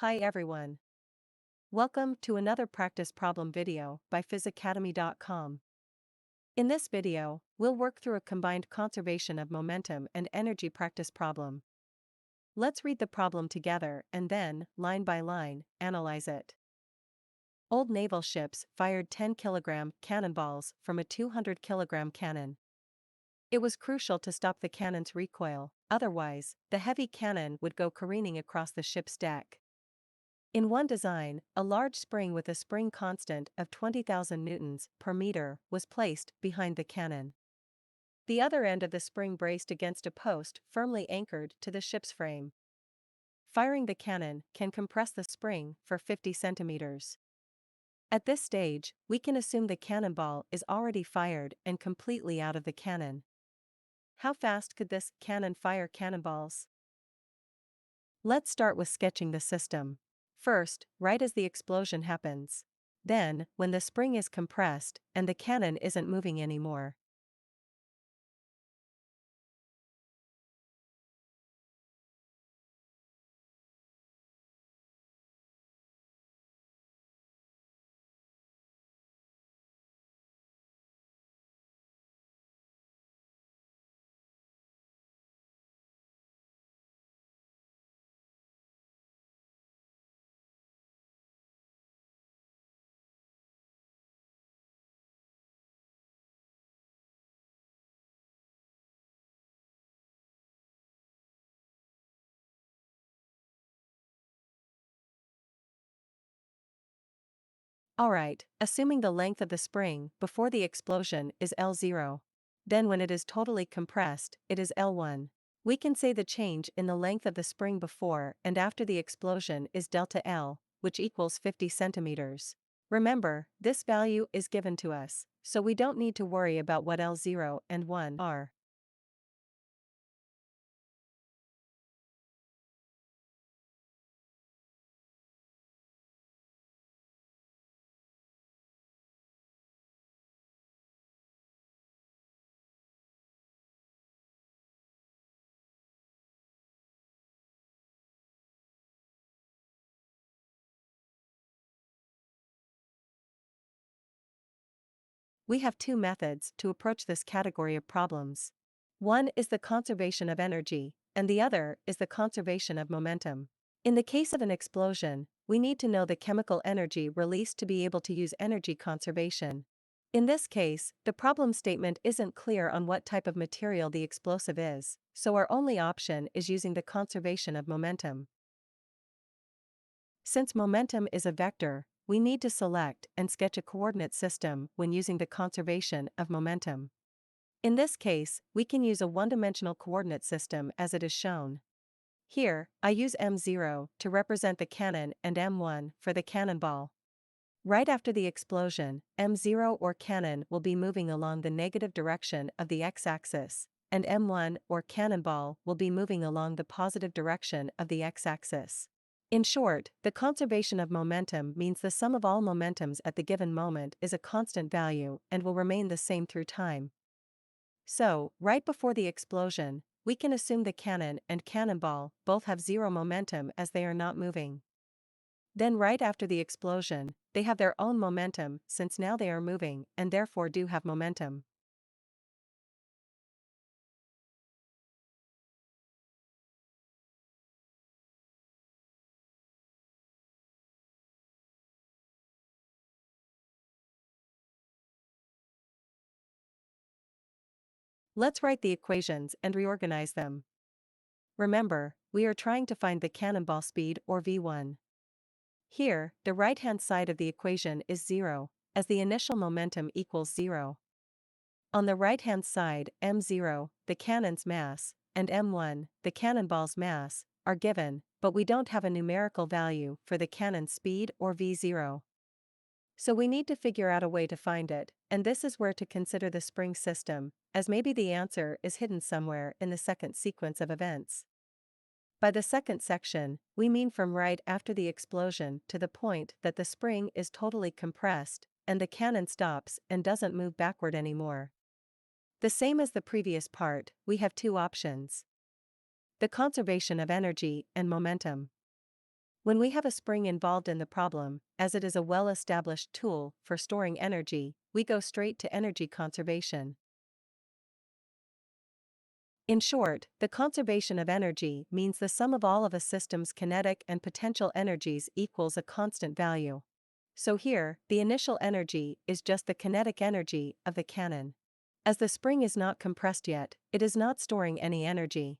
Hi everyone. Welcome to another practice problem video by physacademy.com. In this video, we'll work through a combined conservation of momentum and energy practice problem. Let's read the problem together and then, line by line, analyze it. Old naval ships fired 10-kilogram cannonballs from a 200-kilogram cannon. It was crucial to stop the cannon's recoil, otherwise, the heavy cannon would go careening across the ship's deck. In one design, a large spring with a spring constant of 20,000 newtons per meter was placed behind the cannon. The other end of the spring braced against a post firmly anchored to the ship's frame. Firing the cannon can compress the spring for 50 centimeters. At this stage, we can assume the cannonball is already fired and completely out of the cannon. How fast could this cannon fire cannonballs? Let's start with sketching the system. First, right as the explosion happens. Then, when the spring is compressed and the cannon isn't moving anymore. Alright, assuming the length of the spring before the explosion is L0. Then when it is totally compressed, it is L1. We can say the change in the length of the spring before and after the explosion is delta L, which equals 50 centimeters. Remember, this value is given to us, so we don't need to worry about what L0 and 1 are. We have two methods to approach this category of problems. One is the conservation of energy, and the other is the conservation of momentum. In the case of an explosion, we need to know the chemical energy released to be able to use energy conservation. In this case, the problem statement isn't clear on what type of material the explosive is, so our only option is using the conservation of momentum. Since momentum is a vector, we need to select and sketch a coordinate system when using the conservation of momentum. In this case, we can use a one-dimensional coordinate system as it is shown. Here, I use M0 to represent the cannon and M1 for the cannonball. Right after the explosion, M0 or cannon will be moving along the negative direction of the x-axis, and M1 or cannonball will be moving along the positive direction of the x-axis. In short, the conservation of momentum means the sum of all momentums at the given moment is a constant value and will remain the same through time. So, right before the explosion, we can assume the cannon and cannonball both have zero momentum as they are not moving. Then right after the explosion, they have their own momentum since now they are moving and therefore do have momentum. Let's write the equations and reorganize them. Remember, we are trying to find the cannonball speed or v1. Here, the right-hand side of the equation is 0, as the initial momentum equals 0. On the right-hand side, m0, the cannon's mass, and m1, the cannonball's mass, are given, but we don't have a numerical value for the cannon's speed or v0. So we need to figure out a way to find it, and this is where to consider the spring system, as maybe the answer is hidden somewhere in the second sequence of events. By the second section, we mean from right after the explosion to the point that the spring is totally compressed, and the cannon stops and doesn't move backward anymore. The same as the previous part, we have two options: the conservation of energy and momentum. When we have a spring involved in the problem, as it is a well-established tool for storing energy, we go straight to energy conservation. In short, the conservation of energy means the sum of all of a system's kinetic and potential energies equals a constant value. So here, the initial energy is just the kinetic energy of the cannon. As the spring is not compressed yet, it is not storing any energy.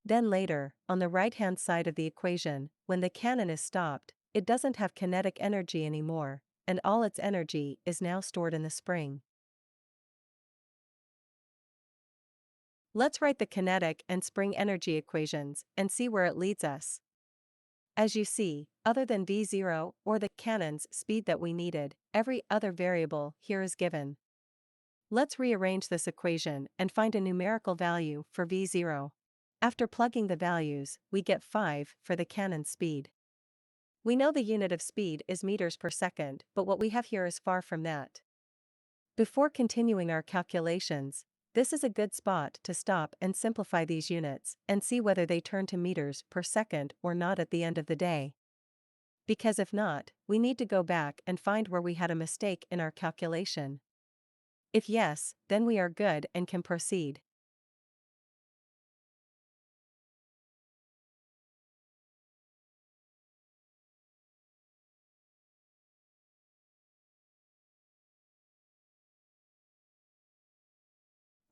Then later, on the right-hand side of the equation, when the cannon is stopped, it doesn't have kinetic energy anymore, and all its energy is now stored in the spring. Let's write the kinetic and spring energy equations and see where it leads us. As you see, other than V0 or the cannon's speed that we needed, every other variable here is given. Let's rearrange this equation and find a numerical value for V0. After plugging the values, we get 5 for the cannon's speed. We know the unit of speed is meters per second, but what we have here is far from that. Before continuing our calculations, this is a good spot to stop and simplify these units and see whether they turn to meters per second or not at the end of the day. Because if not, we need to go back and find where we had a mistake in our calculation. If yes, then we are good and can proceed.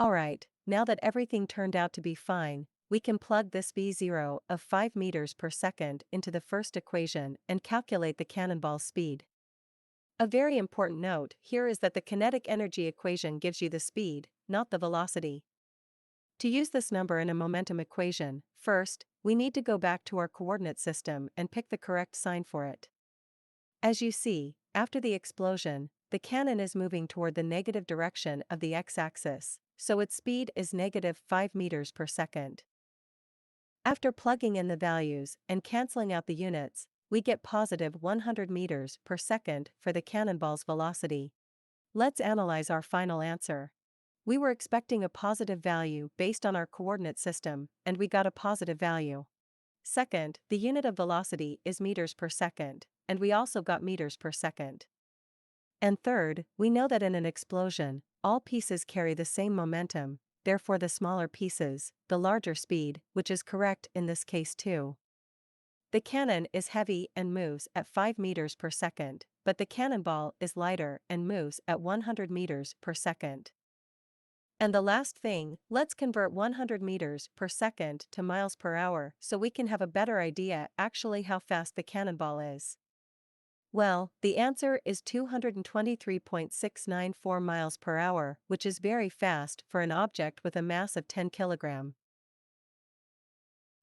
Alright, now that everything turned out to be fine, we can plug this V0 of 5 meters per second into the first equation and calculate the cannonball speed. A very important note here is that the kinetic energy equation gives you the speed, not the velocity. To use this number in a momentum equation, first, we need to go back to our coordinate system and pick the correct sign for it. As you see, after the explosion, the cannon is moving toward the negative direction of the x-axis, so its speed is negative 5 meters per second. After plugging in the values and canceling out the units, we get positive 100 meters per second for the cannonball's velocity. Let's analyze our final answer. We were expecting a positive value based on our coordinate system, and we got a positive value. Second, the unit of velocity is meters per second, and we also got meters per second. And third, we know that in an explosion, all pieces carry the same momentum, therefore the smaller pieces, the larger speed, which is correct in this case too. The cannon is heavy and moves at 5 meters per second, but the cannonball is lighter and moves at 100 meters per second. And the last thing, let's convert 100 meters per second to miles per hour so we can have a better idea actually how fast the cannonball is. Well, the answer is 223.694 miles per hour, which is very fast for an object with a mass of 10 kilograms.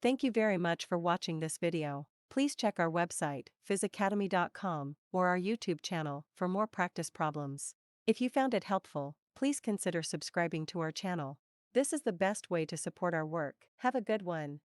Thank you very much for watching this video. Please check our website, physacademy.com, or our YouTube channel for more practice problems. If you found it helpful, please consider subscribing to our channel. This is the best way to support our work. Have a good one.